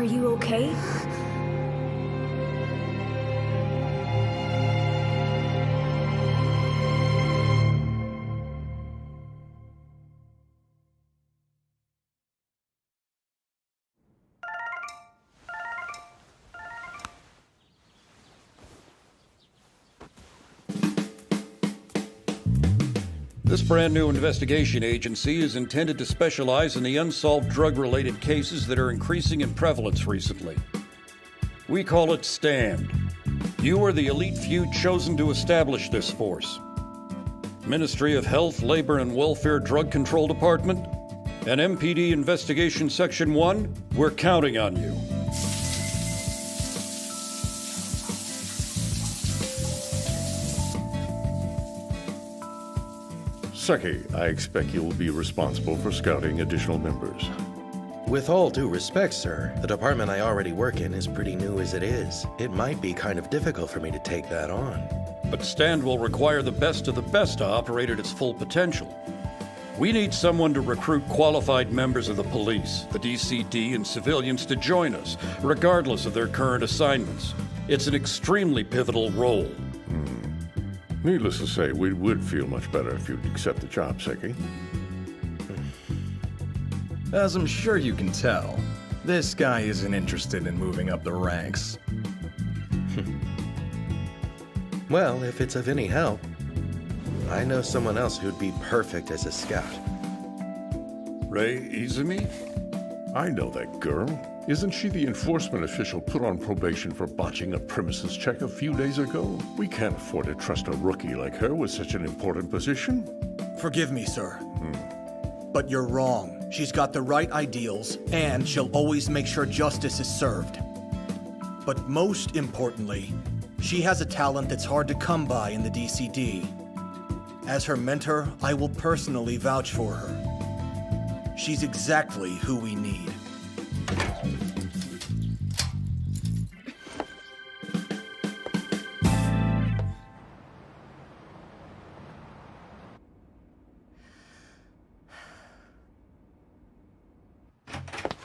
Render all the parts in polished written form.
you okay? This brand new investigation agency is intended to specialize in the unsolved drug-related cases that are increasing in prevalence recently. We call it STAND. You are the elite few chosen to establish this force. Ministry of Health, Labor and Welfare Drug Control Department and MPD Investigation Section 1, we're counting on you. Seki, I expect you will be responsible for scouting additional members. With all due respect, sir, the department I already work in is pretty new as it is. It might be kind of difficult for me to take that on. But STAND will require the best of the best to operate at its full potential. We need someone to recruit qualified members of the police, the DCD, and civilians to join us, regardless of their current assignments. It's an extremely pivotal role. Needless to say, we would feel much better if you'd accept the job, Seki. As I'm sure you can tell, this guy isn't interested in moving up the ranks. Well, if it's of any help, I know someone else who'd be perfect as a scout. Rei Izumi? I know that girl. Isn't she the enforcement official put on probation for botching a premises check a few days ago? We can't afford to trust a rookie like her with such an important position. Forgive me, sir. But you're wrong. She's got the right ideals, and she'll always make sure justice is served. But most importantly, she has a talent that's hard to come by in the DCD. As her mentor, I will personally vouch for her. She's exactly who we need.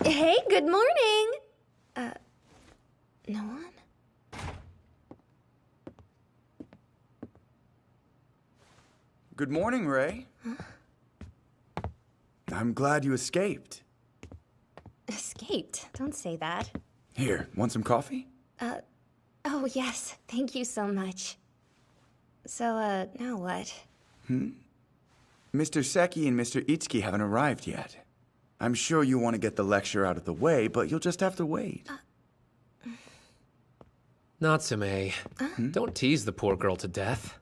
Hey, good morning! No one? Good morning, Ray. Huh? I'm glad you escaped. Escaped? Don't say that. Here, want some coffee? Oh yes, thank you so much. So, now what? Mr. Seki and Mr. Itsuki haven't arrived yet. I'm sure you want to get the lecture out of the way, but you'll just have to wait. Natsume, don't tease the poor girl to death.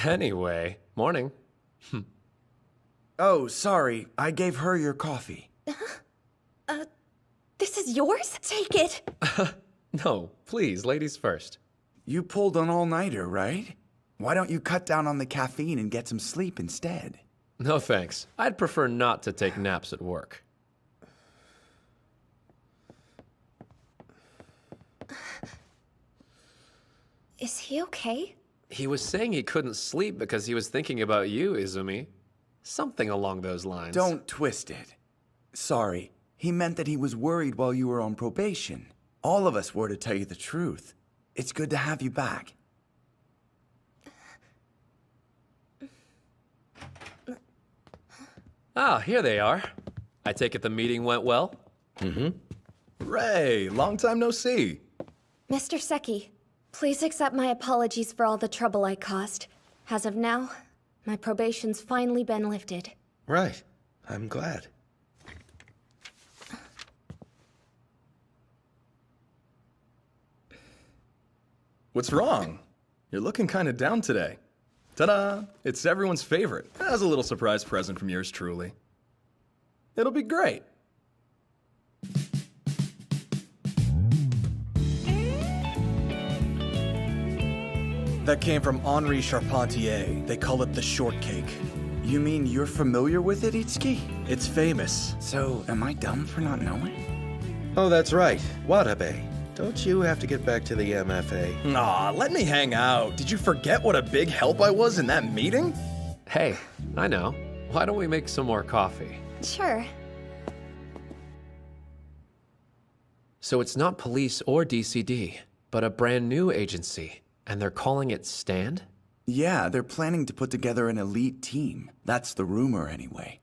Anyway, morning. Oh, sorry. I gave her your coffee. This is yours? Take it! No, please, ladies first. You pulled an all-nighter, right? Why don't you cut down on the caffeine and get some sleep instead? No thanks. I'd prefer not to take naps at work. Is he okay? He was saying he couldn't sleep because he was thinking about you, Izumi. Something along those lines. Don't twist it. Sorry. He meant that he was worried while you were on probation. All of us were, to tell you the truth. It's good to have you back. Ah, here they are. I take it the meeting went well? Ray, long time no see. Mr. Seki, please accept my apologies for all the trouble I caused. As of now, my probation's finally been lifted. Right. I'm glad. What's wrong? You're looking kind of down today. Ta-da! It's everyone's favorite. As a little surprise present from yours truly. It'll be great. That came from Henri Charpentier. They call it the shortcake. You mean you're familiar with it, Itsuki? It's famous. So, am I dumb for not knowing? Oh, that's right. Watabe. Don't you have to get back to the MFA? Aw, let me hang out. Did you forget what a big help I was in that meeting? Hey, I know. Why don't we make some more coffee? Sure. So it's not police or DCD, but a brand new agency, and they're calling it Stand? Yeah, they're planning to put together an elite team. That's the rumor, anyway.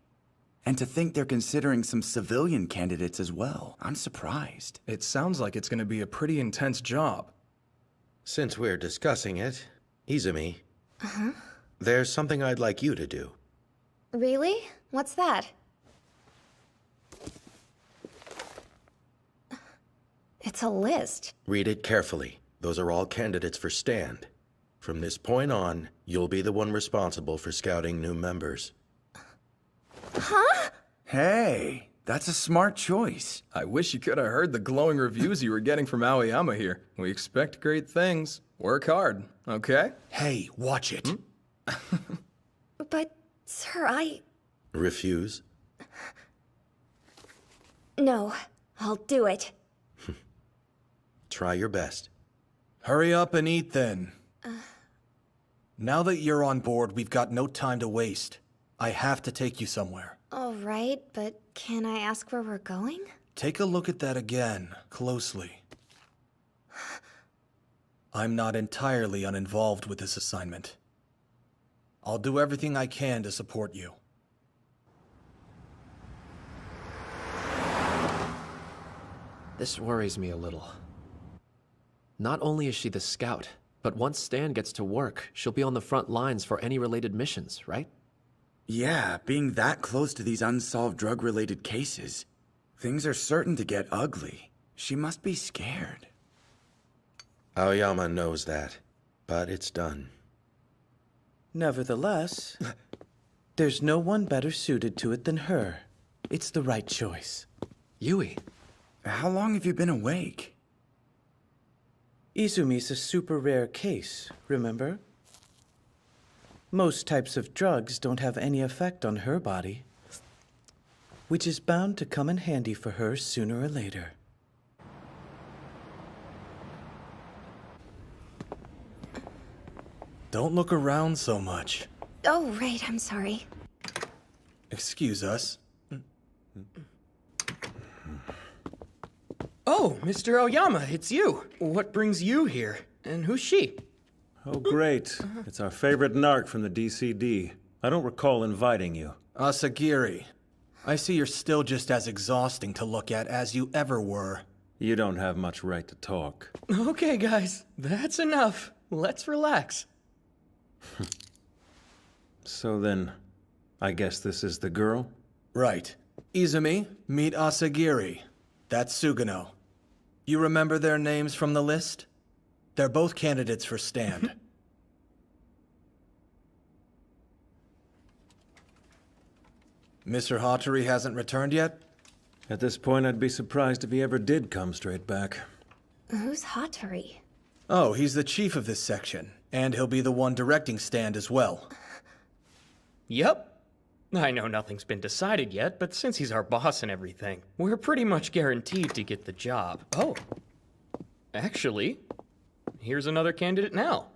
And to think they're considering some civilian candidates as well. I'm surprised. It sounds like it's going to be a pretty intense job. Since we're discussing it, Izumi, there's something I'd like you to do. Really? What's that? It's a list. Read it carefully. Those are all candidates for Stand. From this point on, you'll be the one responsible for scouting new members. Huh? Hey, that's a smart choice. I wish you could have heard the glowing reviews you were getting from Aoyama here. We expect great things. Work hard, okay? Hey, watch it. But, sir, Refuse? No, I'll do it. Try your best. Hurry up and eat then. Now that you're on board, we've got no time to waste. I have to take you somewhere. All right, but can I ask where we're going? Take a look at that again, closely. I'm not entirely uninvolved with this assignment. I'll do everything I can to support you. This worries me a little. Not only is she the scout, but once Stan gets to work, she'll be on the front lines for any related missions, right? Yeah, being that close to these unsolved drug-related cases, things are certain to get ugly. She must be scared. Aoyama knows that, but it's done. Nevertheless, there's no one better suited to it than her. It's the right choice. Yui. How long have you been awake? Izumi's a super rare case, remember? Most types of drugs don't have any effect on her body, which is bound to come in handy for her sooner or later. Don't look around so much. Oh, right, I'm sorry. Excuse us. Oh, Mr. Aoyama, it's you. What brings you here? And who's she? Oh, great. It's our favorite narc from the DCD. I don't recall inviting you. Asagiri, I see you're still just as exhausting to look at as you ever were. You don't have much right to talk. Okay, guys, that's enough. Let's relax. So then, I guess this is the girl? Right. Izumi, meet Asagiri. That's Sugano. You remember their names from the list? They're both candidates for Stand. Mr. Hattori hasn't returned yet? At this point, I'd be surprised if he ever did come straight back. Who's Hattori? Oh, he's the chief of this section, and he'll be the one directing Stand as well. Yep. I know nothing's been decided yet, but since he's our boss and everything, we're pretty much guaranteed to get the job. Oh. Actually, here's another candidate now.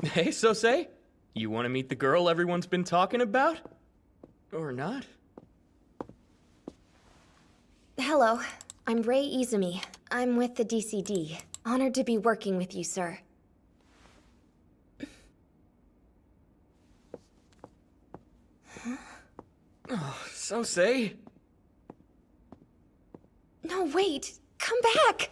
Hey, Sosei? You want to meet the girl everyone's been talking about? Or not? Hello, I'm Rei Izumi. I'm with the DCD. Honored to be working with you, sir. Oh, Sosei. No, wait! Come back!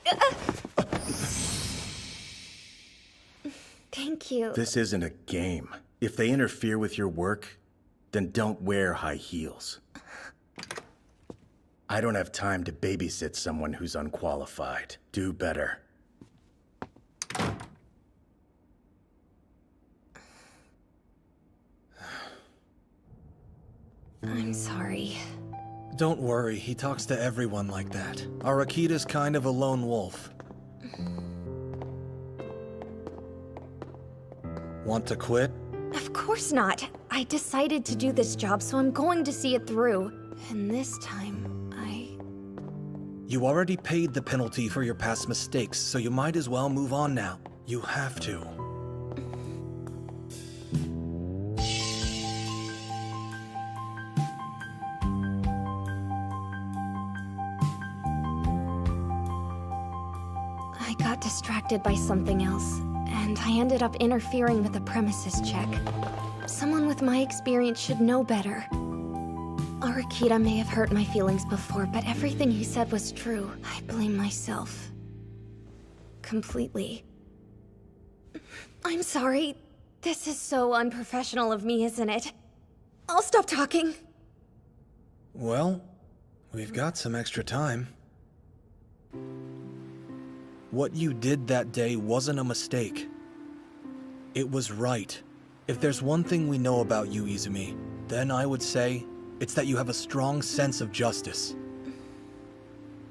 Thank you. This isn't a game. If they interfere with your work, then don't wear high heels. I don't have time to babysit someone who's unqualified. Do better. I'm sorry. Don't worry, he talks to everyone like that. Arakida's kind of a lone wolf. Want to quit? Of course not. I decided to do this job, so I'm going to see it through. And this time, You already paid the penalty for your past mistakes, so you might as well move on now. You have to. distracted by something else, and I ended up interfering with the premises check. Someone with my experience should know better. Arakita may have hurt my feelings before, but everything he said was true. I blame myself. Completely. I'm sorry. This is so unprofessional of me, isn't it? I'll stop talking. Well, we've got some extra time. What you did that day wasn't a mistake. It was right. If there's one thing we know about you, Izumi, then I would say it's that you have a strong sense of justice.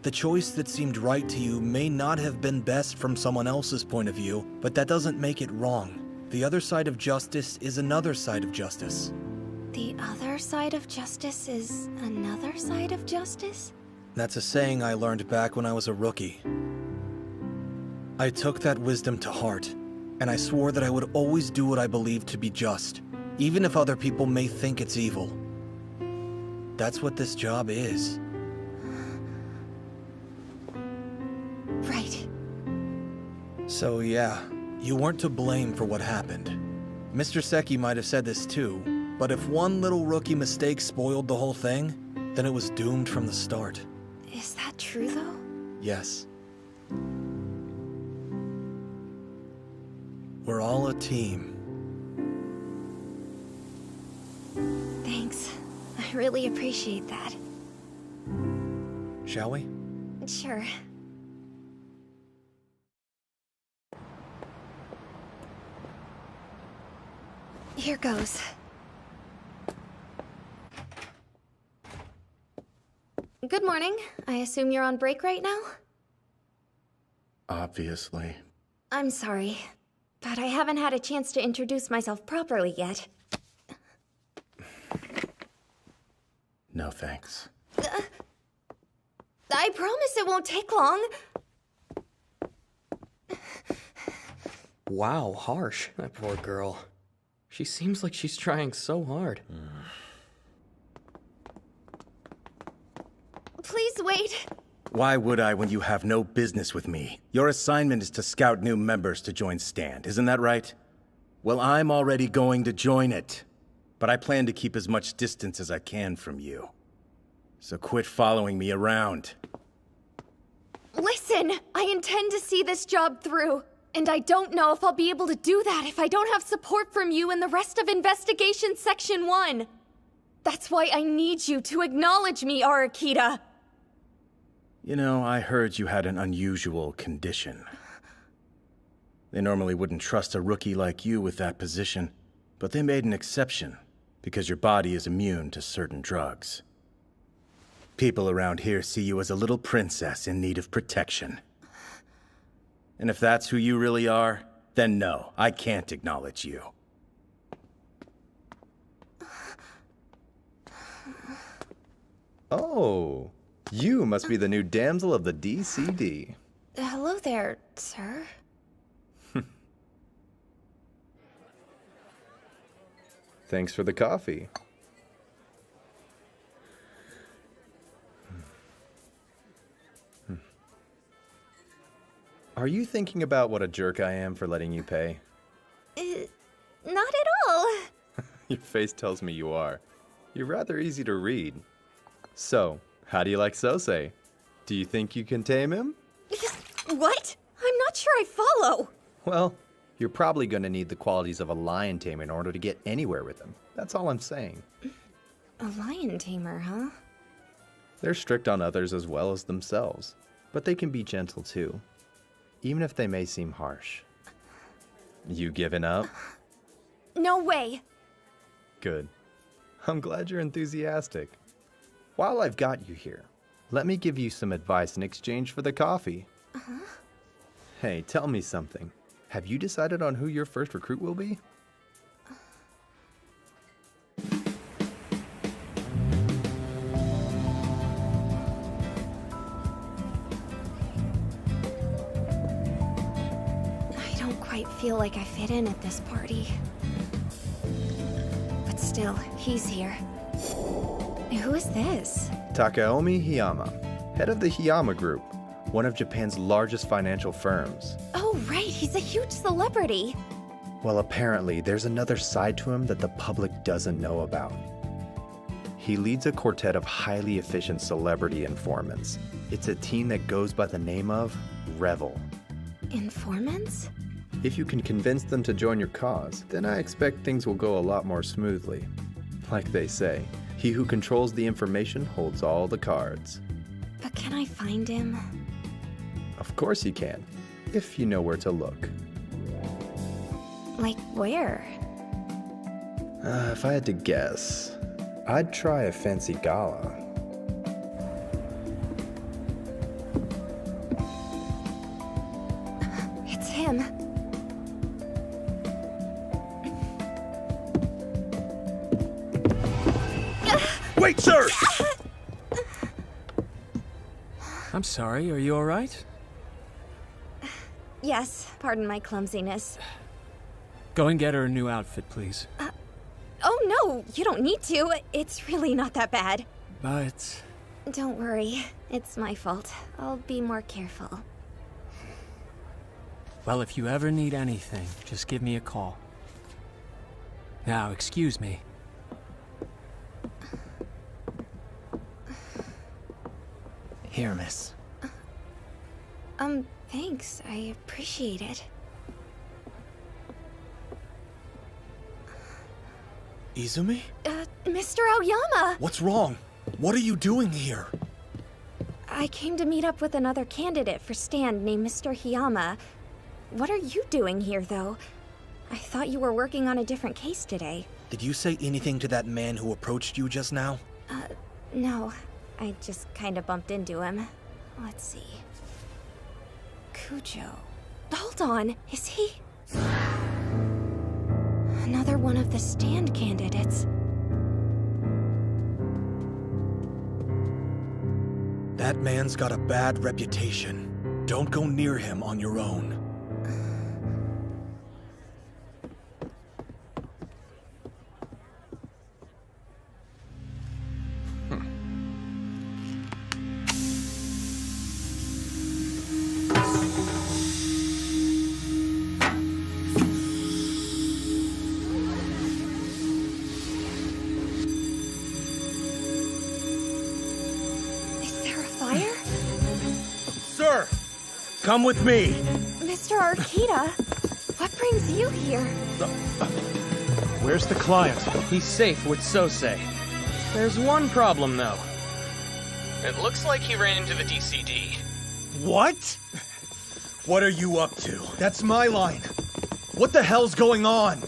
The choice that seemed right to you may not have been best from someone else's point of view, but that doesn't make it wrong. The other side of justice is another side of justice. The other side of justice is another side of justice? That's a saying I learned back when I was a rookie. I took that wisdom to heart, and I swore that I would always do what I believed to be just, even if other people may think it's evil. That's what this job is. Right. So yeah, you weren't to blame for what happened. Mr. Seki might have said this too, but if one little rookie mistake spoiled the whole thing, then it was doomed from the start. Is that true, though? Yes. We're all a team. Thanks. I really appreciate that. Shall we? Sure. Here goes. Good morning. I assume you're on break right now? Obviously. I'm sorry, but I haven't had a chance to introduce myself properly yet. No thanks. I promise it won't take long. Wow, harsh. That poor girl. She seems like she's trying so hard. Please wait. Why would I when you have no business with me? Your assignment is to scout new members to join Stand, isn't that right? Well, I'm already going to join it. But I plan to keep as much distance as I can from you. So quit following me around. Listen, I intend to see this job through. And I don't know if I'll be able to do that if I don't have support from you and the rest of Investigation Section 1. That's why I need you to acknowledge me, Arakita. You know, I heard you had an unusual condition. They normally wouldn't trust a rookie like you with that position, but they made an exception because your body is immune to certain drugs. People around here see you as a little princess in need of protection. And if that's who you really are, then no, I can't acknowledge you. Oh, you must be the new damsel of the DCD. Hello there, sir. Thanks for the coffee. Are you thinking about what a jerk I am for letting you pay? Not at all. Your face tells me you are. You're rather easy to read. So, how do you like Sosei? Do you think you can tame him? What? I'm not sure I follow. Well, you're probably going to need the qualities of a lion tamer in order to get anywhere with him. That's all I'm saying. A lion tamer, huh? They're strict on others as well as themselves, but they can be gentle too, even if they may seem harsh. You giving up? No way. Good. I'm glad you're enthusiastic. While I've got you here, let me give you some advice in exchange for the coffee. Hey, tell me something. Have you decided on who your first recruit will be? I don't quite feel like I fit in at this party. But still, he's here. Who is this? Takaomi Hiyama, head of the Hiyama Group, one of Japan's largest financial firms. Oh, right, he's a huge celebrity. Well, apparently, there's another side to him that the public doesn't know about. He leads a quartet of highly efficient celebrity informants. It's a team that goes by the name of Revel. Informants? If you can convince them to join your cause, then I expect things will go a lot more smoothly. Like they say, he who controls the information holds all the cards. But can I find him? Of course you can, if you know where to look. Like where? If I had to guess, I'd try a fancy gala. It's him. Wait, sir! I'm sorry, are you all right? Yes, pardon my clumsiness. Go and get her a new outfit, please. Oh no, you don't need to. It's really not that bad. But... Don't worry, it's my fault. I'll be more careful. well, if you ever need anything, just give me a call. Now, excuse me. Here, miss. Thanks. I appreciate it. Izumi? Mr. Aoyama! What's wrong? What are you doing here? I came to meet up with another candidate for stand named Mr. Hiyama. What are you doing here, though? I thought you were working on a different case today. Did you say anything to that man who approached you just now? No. I just kinda bumped into him. Let's see. Kujo. Hold on, is he? Another one of the stand candidates. That man's got a bad reputation. Don't go near him on your own. Come with me! Mr. Arkita, what brings you here? Where's the client? He's safe with Sosei. There's one problem, though. It looks like he ran into the DCD. What? What are you up to? That's my line. What the hell's going on?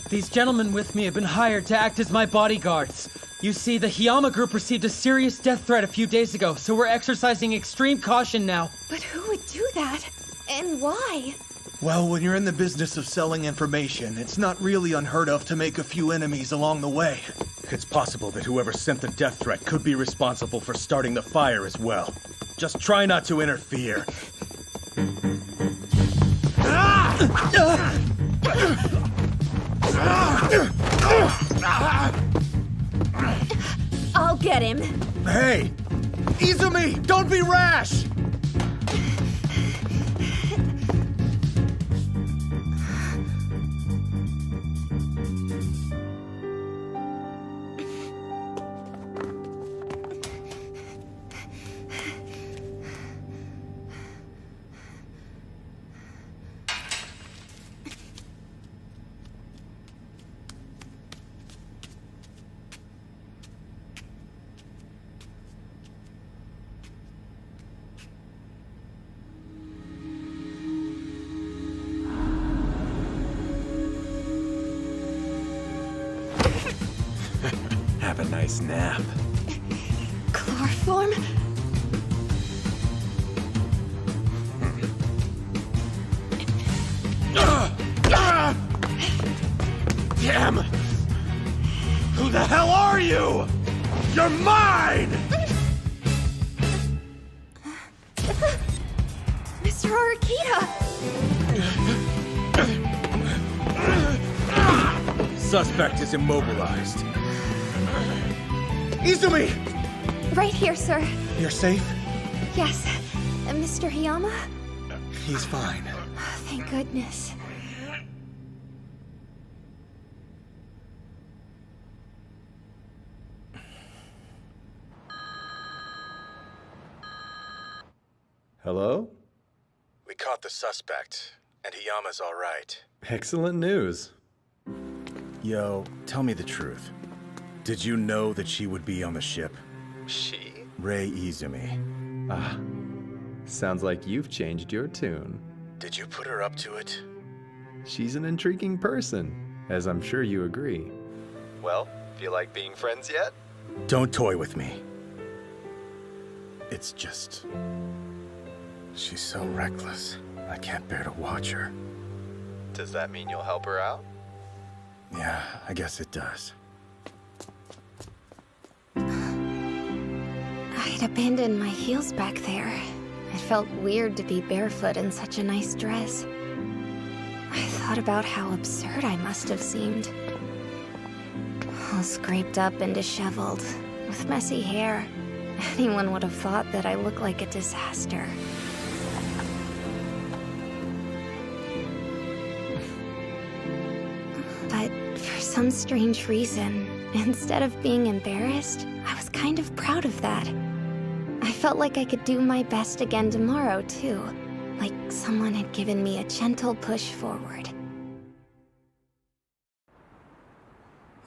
These gentlemen with me have been hired to act as my bodyguards. You see, the Hiyama group received a serious death threat a few days ago, so we're exercising extreme caution now. But who would do that? And why? Well, when you're in the business of selling information, it's not really unheard of to make a few enemies along the way. It's possible that whoever sent the death threat could be responsible for starting the fire as well. Just try not to interfere. I'll get him. Hey! Izumi! Don't be rash! Have a nice nap. Chloroform? Damn! Who the hell are you? You're mine! Mr. Arkita! Suspect is immobilized. Izumi! Right here, sir. You're safe? Yes, Mr. Hiyama? He's fine. Thank goodness. Hello? We caught the suspect, and Hiyama's all right. Excellent news. Yo, tell me the truth. Did you know that she would be on the ship? She? Rei Izumi. Ah, sounds like you've changed your tune. Did you put her up to it? She's an intriguing person, as I'm sure you agree. Well, feel like being friends yet? Don't toy with me. It's just... she's so reckless. I can't bear to watch her. Does that mean you'll help her out? Yeah, I guess it does. I'd abandoned my heels back there. It felt weird to be barefoot in such a nice dress. I thought about how absurd I must have seemed. All scraped up and disheveled, with messy hair. Anyone would have thought that I looked like a disaster. But for some strange reason, instead of being embarrassed, I was kind of proud of that. I felt like I could do my best again tomorrow, too. Like someone had given me a gentle push forward.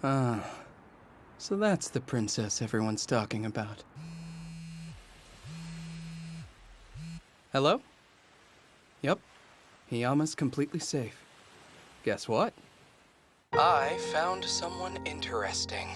Ah, so that's the princess everyone's talking about. Hello? Yep, Hiyama's completely safe. Guess what? I found someone interesting.